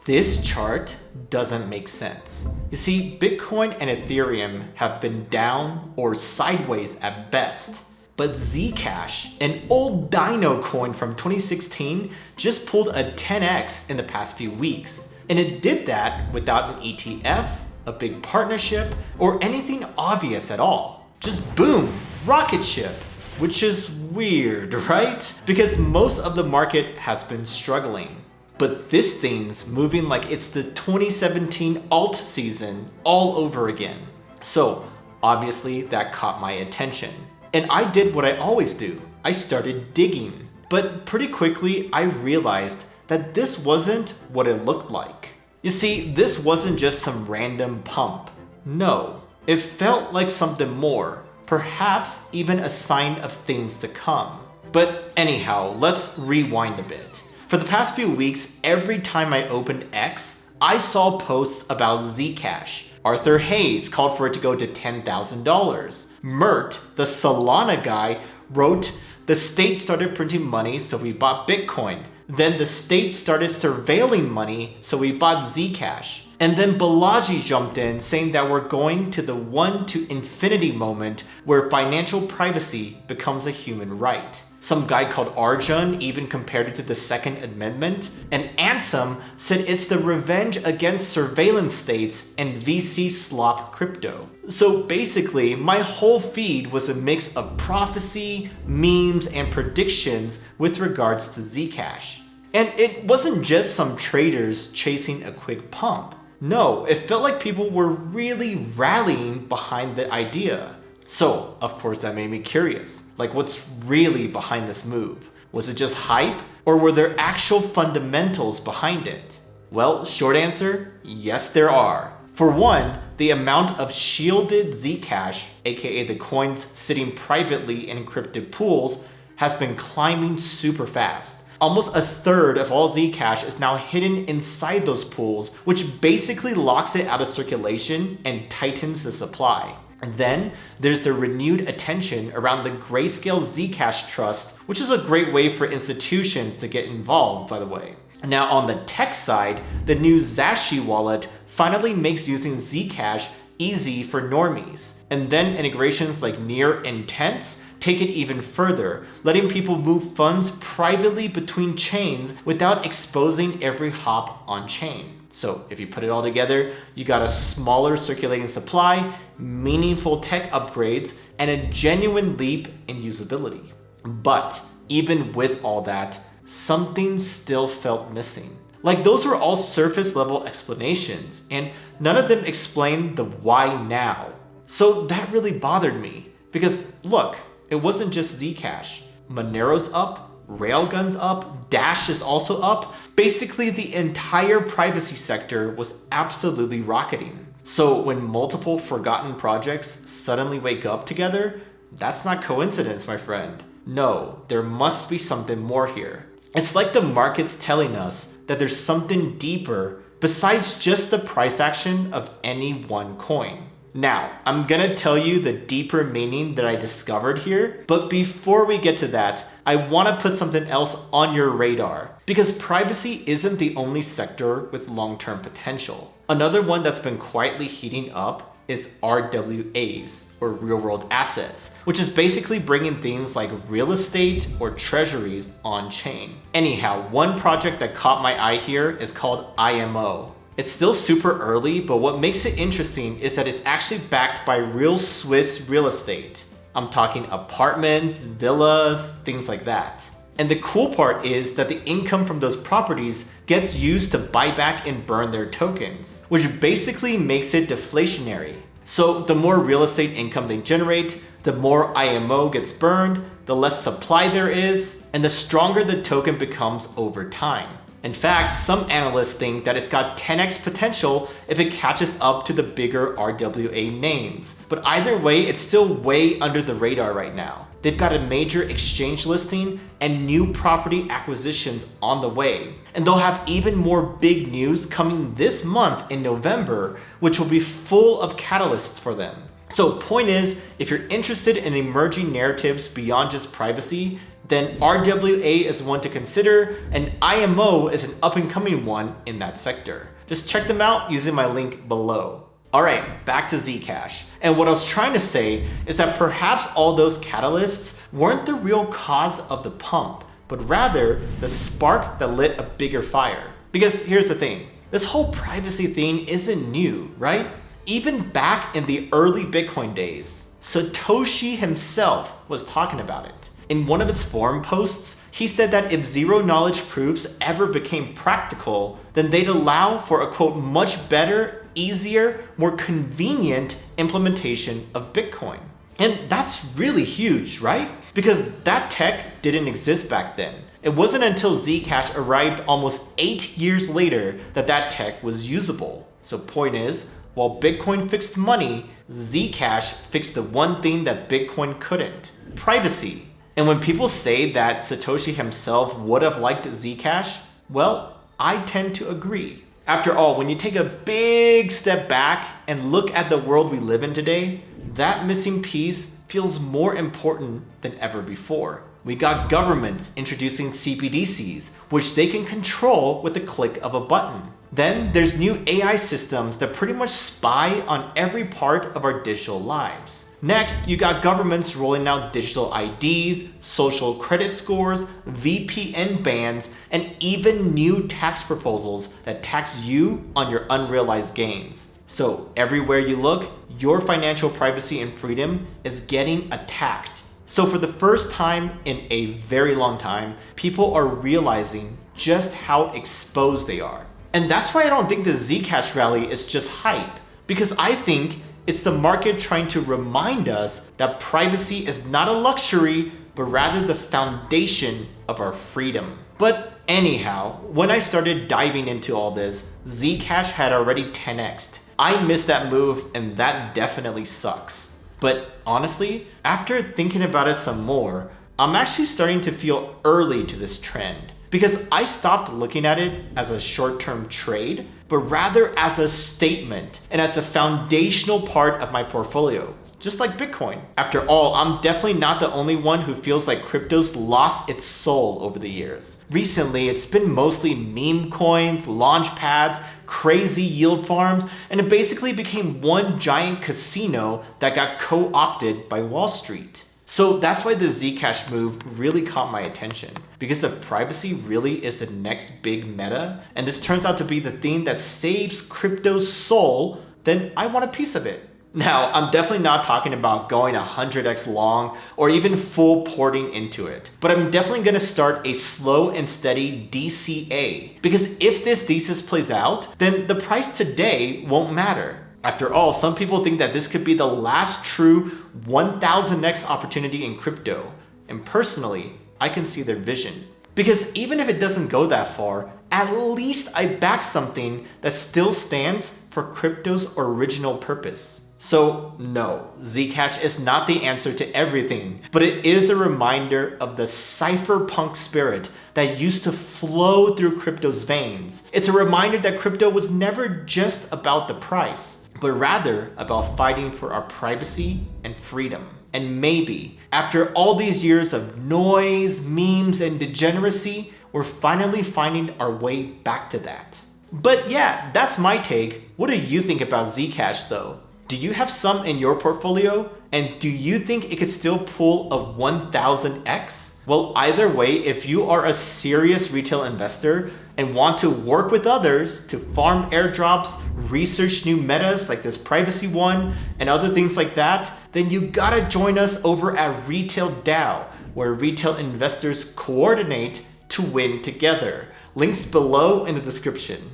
This chart doesn't make sense. You see, Bitcoin and Ethereum have been down or sideways at best. But ZCash, an old dino coin from 2016, just pulled a 10x in the past few weeks. And it did that without an ETF, a big partnership, or anything obvious at all. Just boom, rocket ship. Which is weird, right? Because most of the market has been struggling. But this thing's moving like it's the 2017 alt season all over again. So obviously that caught my attention. And I did what I always do. I started digging. But pretty quickly I realized that this wasn't what it looked like. You see, this wasn't just some random pump. No, it felt like something more. Perhaps even a sign of things to come. But anyhow, let's rewind a bit. For the past few weeks, every time I opened X, I saw posts about ZCash. Arthur Hayes called for it to go to $10,000. Mert, the Solana guy, wrote, "The state started printing money, so we bought Bitcoin. Then the state started surveilling money, so we bought ZCash." And then Balaji jumped in saying that we're going to the 1 to infinity moment where financial privacy becomes a human right. Some guy called Arjun even compared it to the Second Amendment, and Ansem said it's the revenge against surveillance states and VC slop crypto. So basically, my whole feed was a mix of prophecy, memes, and predictions with regards to ZCash. And it wasn't just some traders chasing a quick pump. No, it felt like people were really rallying behind the idea. So, of course, that made me curious. Like, what's really behind this move? Was it just hype, or were there actual fundamentals behind it? Well, short answer, yes there are. For one, the amount of shielded ZCash, aka the coins sitting privately in encrypted pools, has been climbing super fast. Almost a third of all ZCash is now hidden inside those pools, which basically locks it out of circulation and tightens the supply. And then there's the renewed attention around the Grayscale ZCash Trust, which is a great way for institutions to get involved, by the way. Now on the tech side, the new Zashi wallet finally makes using ZCash easy for normies. And then integrations like Near Intents take it even further, letting people move funds privately between chains without exposing every hop on chain. So if you put it all together, you got a smaller circulating supply, meaningful tech upgrades, and a genuine leap in usability. But even with all that, something still felt missing. Like those were all surface level explanations, and none of them explained the why now. So that really bothered me, because look, it wasn't just ZCash. Monero's up, Railgun's up, Dash is also up. Basically, the entire privacy sector was absolutely rocketing. So when multiple forgotten projects suddenly wake up together, that's not coincidence, my friend. No, there must be something more here. It's like the market's telling us that there's something deeper besides just the price action of any one coin. Now, I'm gonna tell you the deeper meaning that I discovered here, but before we get to that, I wanna put something else on your radar, because privacy isn't the only sector with long-term potential. Another one that's been quietly heating up is RWAs, or real-world assets, which is basically bringing things like real estate or treasuries on-chain. Anyhow, one project that caught my eye here is called IMO. It's still super early, but what makes it interesting is that it's actually backed by real Swiss real estate. I'm talking apartments, villas, things like that. And the cool part is that the income from those properties gets used to buy back and burn their tokens, which basically makes it deflationary. So the more real estate income they generate, the more IMO gets burned, the less supply there is, and the stronger the token becomes over time. In fact, some analysts think that it's got 10x potential if it catches up to the bigger RWA names. But either way, it's still way under the radar right now. They've got a major exchange listing and new property acquisitions on the way. And they'll have even more big news coming this month in November, which will be full of catalysts for them. So point is, if you're interested in emerging narratives beyond just privacy, then RWA is one to consider, and IMO is an up-and-coming one in that sector. Just check them out using my link below. Alright, back to ZCash. And what I was trying to say is that perhaps all those catalysts weren't the real cause of the pump, but rather the spark that lit a bigger fire. Because here's the thing, this whole privacy thing isn't new, right? Even back in the early Bitcoin days, Satoshi himself was talking about it. In one of his forum posts, he said that if zero-knowledge proofs ever became practical, then they'd allow for a quote, much better, easier, more convenient implementation of Bitcoin. And that's really huge, right? Because that tech didn't exist back then. It wasn't until ZCash arrived almost 8 years later that that tech was usable. So point is, while Bitcoin fixed money, ZCash fixed the one thing that Bitcoin couldn't, privacy. And when people say that Satoshi himself would have liked ZCash, well, I tend to agree. After all, when you take a big step back and look at the world we live in today, that missing piece feels more important than ever before. We got governments introducing CBDCs, which they can control with the click of a button. Then there's new AI systems that pretty much spy on every part of our digital lives. Next, you got governments rolling out digital IDs, social credit scores, VPN bans, and even new tax proposals that tax you on your unrealized gains. So everywhere you look, your financial privacy and freedom is getting attacked. So for the first time in a very long time, people are realizing just how exposed they are. And that's why I don't think the ZCash rally is just hype, because I think it's the market trying to remind us that privacy is not a luxury, but rather the foundation of our freedom. But anyhow, when I started diving into all this, ZCash had already 10x'd. I missed that move, and that definitely sucks. But honestly, after thinking about it some more, I'm actually starting to feel early to this trend. Because I stopped looking at it as a short-term trade, but rather as a statement and as a foundational part of my portfolio, just like Bitcoin. After all, I'm definitely not the only one who feels like crypto's lost its soul over the years. Recently, it's been mostly meme coins, launch pads, crazy yield farms, and it basically became one giant casino that got co-opted by Wall Street. So that's why the ZCash move really caught my attention, because if privacy really is the next big meta, and this turns out to be the thing that saves crypto's soul, then I want a piece of it. Now, I'm definitely not talking about going 100x long or even full porting into it, but I'm definitely going to start a slow and steady DCA, because if this thesis plays out, then the price today won't matter. After all, some people think that this could be the last true 1000x opportunity in crypto. And personally, I can see their vision. Because even if it doesn't go that far, at least I back something that still stands for crypto's original purpose. So no, ZCash is not the answer to everything, but it is a reminder of the cypherpunk spirit that used to flow through crypto's veins. It's a reminder that crypto was never just about the price, but rather about fighting for our privacy and freedom. And maybe, after all these years of noise, memes, and degeneracy, we're finally finding our way back to that. But yeah, that's my take. What do you think about ZCash though? Do you have some in your portfolio? And do you think it could still pull a 1000x? Well, either way, if you are a serious retail investor and want to work with others to farm airdrops, research new metas like this privacy one, and other things like that, then you gotta join us over at Retail DAO, where retail investors coordinate to win together. Links below in the description.